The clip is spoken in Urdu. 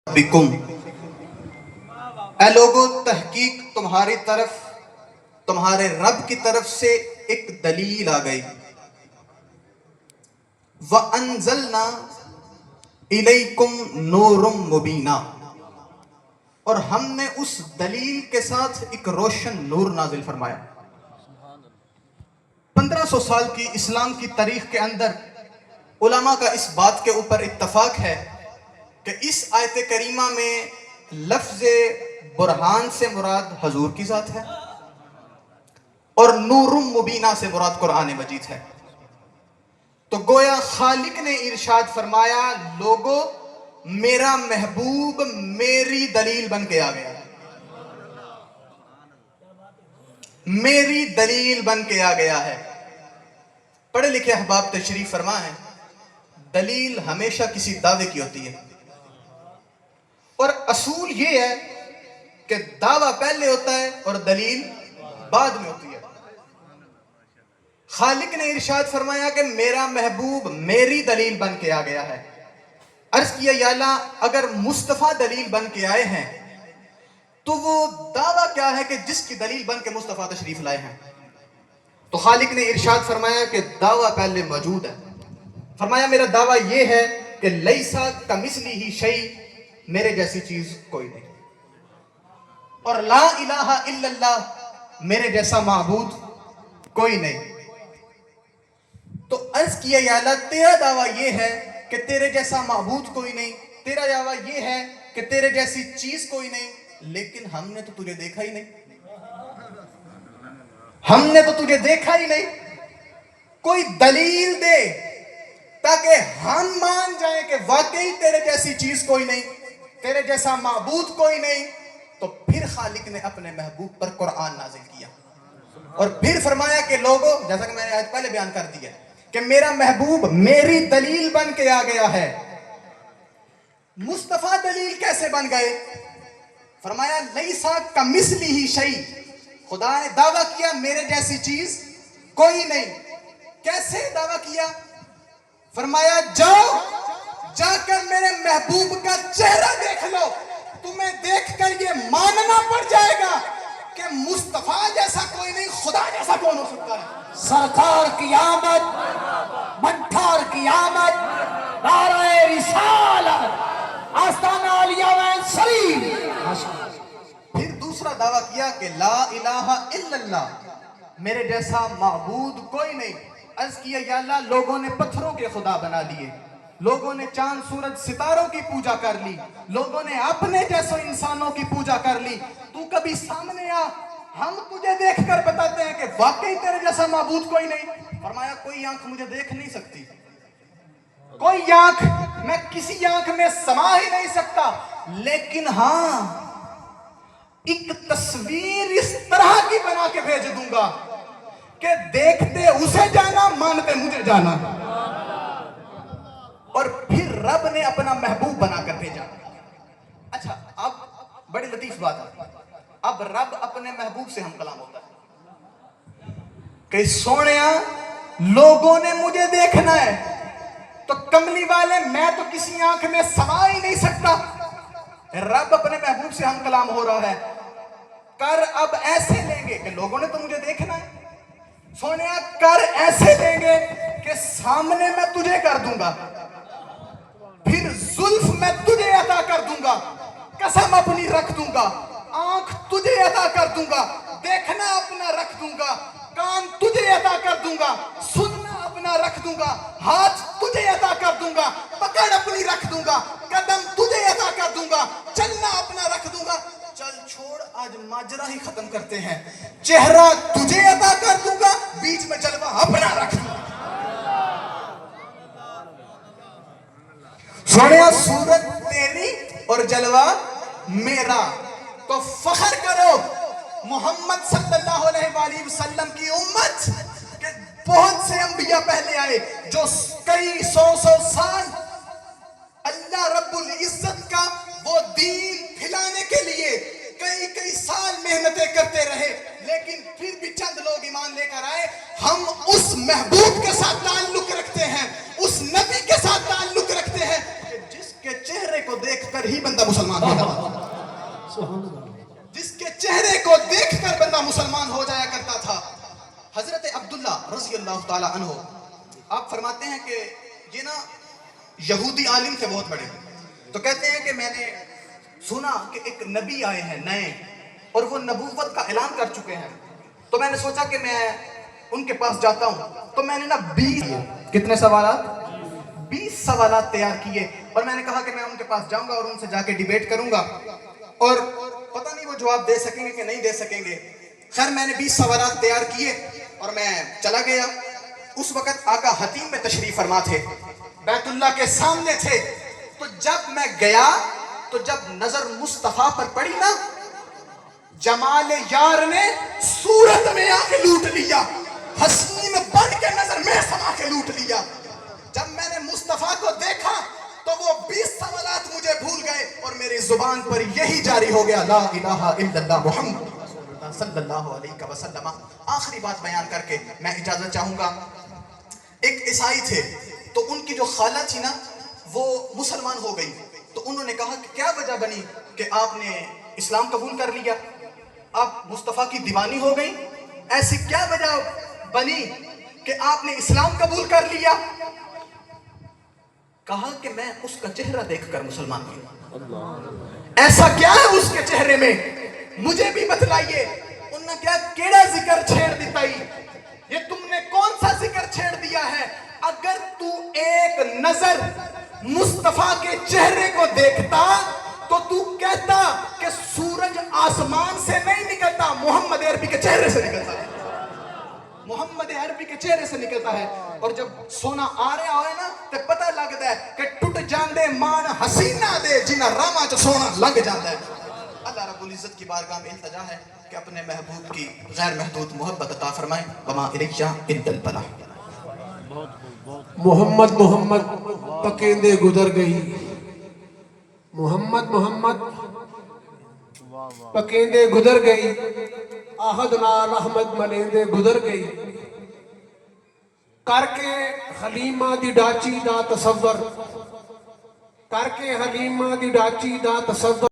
بکم، اے لوگو تحقیق تمہاری طرف تمہارے رب کی طرف سے ایک دلیل آ گئی۔ وَأَنزَلْنَا إِلَيْكُمْ نُورٌ مُبِينًا، اور ہم نے اس دلیل کے ساتھ ایک روشن نور نازل فرمایا۔ 1500 سال کی اسلام کی تاریخ کے اندر علماء کا اس بات کے اوپر اتفاق ہے کہ اس آیت کریمہ میں لفظ برہان سے مراد حضور کی ذات ہے اور نور مبینہ سے مراد قرآن مجید ہے۔ تو گویا خالق نے ارشاد فرمایا، لوگو میرا محبوب میری دلیل بن کے آ گیا ہے، میری دلیل بن کے آ گیا ہے۔ پڑھے لکھے احباب تشریف فرما ہے، دلیل ہمیشہ کسی دعوے کی ہوتی ہے، اور اصول یہ ہے کہ دعویٰ پہلے ہوتا ہے اور دلیل بعد میں ہوتی ہے۔ خالق نے ارشاد فرمایا کہ میرا محبوب میری دلیل بن کے آ گیا ہے۔ عرض کیا یا اللہ، اگر مصطفیٰ دلیل بن کے آئے ہیں تو وہ دعویٰ کیا ہے کہ جس کی دلیل بن کے مصطفیٰ تشریف لائے ہیں؟ تو خالق نے ارشاد فرمایا کہ دعویٰ پہلے موجود ہے۔ فرمایا میرا دعویٰ یہ ہے کہ لیسا کمثلہ شیء، میرے جیسی چیز کوئی نہیں، اور لا الہ الا اللہ، میرے جیسا معبود کوئی نہیں۔ تو عرض کیا یا اللہ، تیرا دعویٰ یہ ہے کہ تیرے جیسا معبود کوئی نہیں، تیرا دعویٰ یہ ہے کہ تیرے جیسی چیز کوئی نہیں، لیکن ہم نے تو تجھے دیکھا ہی نہیں، ہم نے تو تجھے دیکھا ہی نہیں، کوئی دلیل دے تاکہ ہم مان جائیں کہ واقعی تیرے جیسی چیز کوئی نہیں، تیرے جیسا معبود کوئی نہیں۔ تو پھر خالق نے اپنے محبوب پر قرآن نازل کیا اور پھر فرمایا کہ لوگو، جیسا کہ میں نے آج پہلے بیان کر دیا کہ میرا محبوب میری دلیل بن کے آ گیا ہے۔ مصطفیٰ دلیل کیسے بن گئے؟ فرمایا لیسا کمثلہ شیء، خدا نے دعویٰ کیا میرے جیسی چیز کوئی نہیں۔ کیسے دعویٰ کیا؟ فرمایا جاؤ جا کر میرے محبوب کا چہرہ دیکھ لو، تمہیں دیکھ کر یہ ماننا پڑ جائے گا کہ مصطفیٰ جیسا کوئی نہیں، خدا جیسا کون ہو سکتا ہے؟ سرکار کی آمد، منٹھار کی آمد، نعرہ رسالت، آستانہ علیہ و شریف۔ پھر دوسرا دعویٰ کیا کہ لا الہ الا اللہ، میرے جیسا معبود کوئی نہیں۔ عرض کیا یا اللہ، لوگوں نے پتھروں کے خدا بنا لیے، لوگوں نے چاند سورج ستاروں کی پوجا کر لی، لوگوں نے اپنے جیسے انسانوں کی پوجا کر لی، تو کبھی سامنے آ، ہم تجھے دیکھ کر بتاتے ہیں کہ واقعی تیرے جیسا معبود کوئی نہیں۔ فرمایا کوئی آنکھ مجھے دیکھ نہیں سکتی، کوئی آنکھ، میں کسی آنکھ میں سما ہی نہیں سکتا، لیکن ہاں ایک تصویر اس طرح کی بنا کے بھیج دوں گا کہ دیکھتے اسے جانا، مانتے مجھے جانا۔ اور پھر رب نے اپنا محبوب بنا کر بھیجا۔ اچھا، اب بڑی لطیف بات ہے، اب رب اپنے محبوب سے ہم کلام ہوتا ہے کہ سونیا لوگوں نے مجھے دیکھنا ہے، تو کملی والے میں تو کسی آنکھ میں سما ہی نہیں سکتا۔ رب اپنے محبوب سے ہم کلام ہو رہا ہے، کر اب ایسے لیں گے کہ لوگوں نے تو مجھے دیکھنا ہے، سونیا کر ایسے لیں گے کہ سامنے میں تجھے کر دوں گا، پھر زلف میں تجھے عطا کر دوں گا، قسم اپنی رکھ دوں گا، آنکھ تجھے عطا کر دوں گا، دیکھنا اپنا رکھ دوں گا، کان تجھے عطا کر دوں گا، سننا اپنا رکھ دوں گا، ہاتھ تجھے عطا کر دوں گا، پکڑ اپنی رکھ دوں گا، قدم تجھے عطا کر دوں گا، چلنا اپنا رکھ دوں گا۔ چل چھوڑ، آج ماجرا ہی ختم کرتے ہیں، چہرہ تجھے عطا کر دوں گا، بیچ میں جلوہ اپنا رکھ دوں گا۔ سونیا صورت تیری اور جلوہ میرا، تو فخر کرو محمد صلی اللہ علیہ وآلہ وسلم کی امت کہ بہت سے انبیاء پہلے آئے جو کئی سو سال اللہ رب العزت کا وہ دین پھیلانے کے لیے کئی سال محنتیں کرتے رہے، لیکن پھر بھی چند لوگ ایمان لے کر آئے۔ ہم اس محبوب کے ساتھ تعلق رکھتے ہیں، اس نبی کے ساتھ تعلق رکھتے ہیں کہ جس کے چہرے کو دیکھ کر کر ہی بندہ مسلمان ہو جاتا تھا، سبحان اللہ۔ جس کے چہرے کو دیکھ کر بندہ مسلمان ہو جایا کرتا تھا۔ حضرت عبداللہ رضی اللہ تعالی عنہ آپ فرماتے ہیں کہ یہ نا یہودی عالم تھے بہت بڑے، تو کہتے ہیں کہ میں نے سنا کہ ایک نبی آئے ہیں نئے اور وہ نبوت کا اعلان کر چکے ہیں، تو میں نے سوچا کہ میں ان کے پاس جاتا ہوں، تو میں نے نا 20 سوالات 20 سوالات تیار کیے اور میں نے کہا کہ میں ان کے پاس جاؤں گا اور ان سے جا کے ڈیبیٹ کروں گا اور پتہ نہیں وہ جواب دے سکیں گے کہ نہیں دے سکیں گے۔ خیر میں نے 20 سوالات تیار کیے اور میں چلا گیا۔ اس وقت آقا حتیم میں تشریف فرما تھے، بیت اللہ کے سامنے تھے، تو جب میں گیا تو جب نظر مصطفیٰ پر پڑی نا، جمال یار نے صورت میں آ کے لوٹ لیا، حسین بن کے نظر میں سما کے لوٹ لیا۔ جب میں نے مصطفیٰ کو دیکھا تو وہ 20 سوالات مجھے بھول گئے اور میری زبان پر یہی جاری ہو گیا، لا الہ الا اللہ محمد صلی اللہ علیہ وسلم۔ آخری بات بیان کر کے میں اجازت چاہوں گا۔ ایک عیسائی تھے، تو ان کی جو خالہ تھی نا وہ مسلمان ہو گئی، تو انہوں نے کہا کہ کیا وجہ بنی کہ آپ نے اسلام قبول کر لیا، آپ مصطفیٰ کی دیوانی ہو گئی، ایسی کیا وجہ بنی کہ آپ نے اسلام قبول کر لیا؟ کہا کہ میں اس کا چہرہ دیکھ کر مسلمان ہوں۔ ایسا کیا ہے اس کے چہرے میں، مجھے بھی بتلائیے۔ انہوں نے کیا کیڑا ذکر چھیڑ دیتا ہی، یہ تم نے کون سا ذکر چھیڑ دیا ہے؟ اگر تو ایک نظر مصطفیٰ کے چہرے کو دیکھتا تو تو کہتا کہ سورج آسمان سے نہیں نکلتا، محمد عربی کے چہرے سے نکلتا ہے، محمد عربی کے چہرے سے نکلتا ہے۔ اور جب سونا آ رہا ہوئے نا تو پتہ لگتا ہے کہ ٹوٹ جاندے مان حسینہ دے جنہ راما چ سونا لگ جاتا ہے۔ اللہ رب العزت کی بارگاہ میں التجا ہے کہ اپنے محبوب کی غیر محدود محبت عطا فرمائیں۔ وما الیہ الا البلاغ۔ محمد محمد پکیندے گزر گئی، محمد محمد پکیندے گزر گئی، آہد نال احمد ملیندے گزر گئی، کر کے حلیمہ دی ڈاچی دا تصور، کر کے حلیمہ دی ڈاچی دا تصور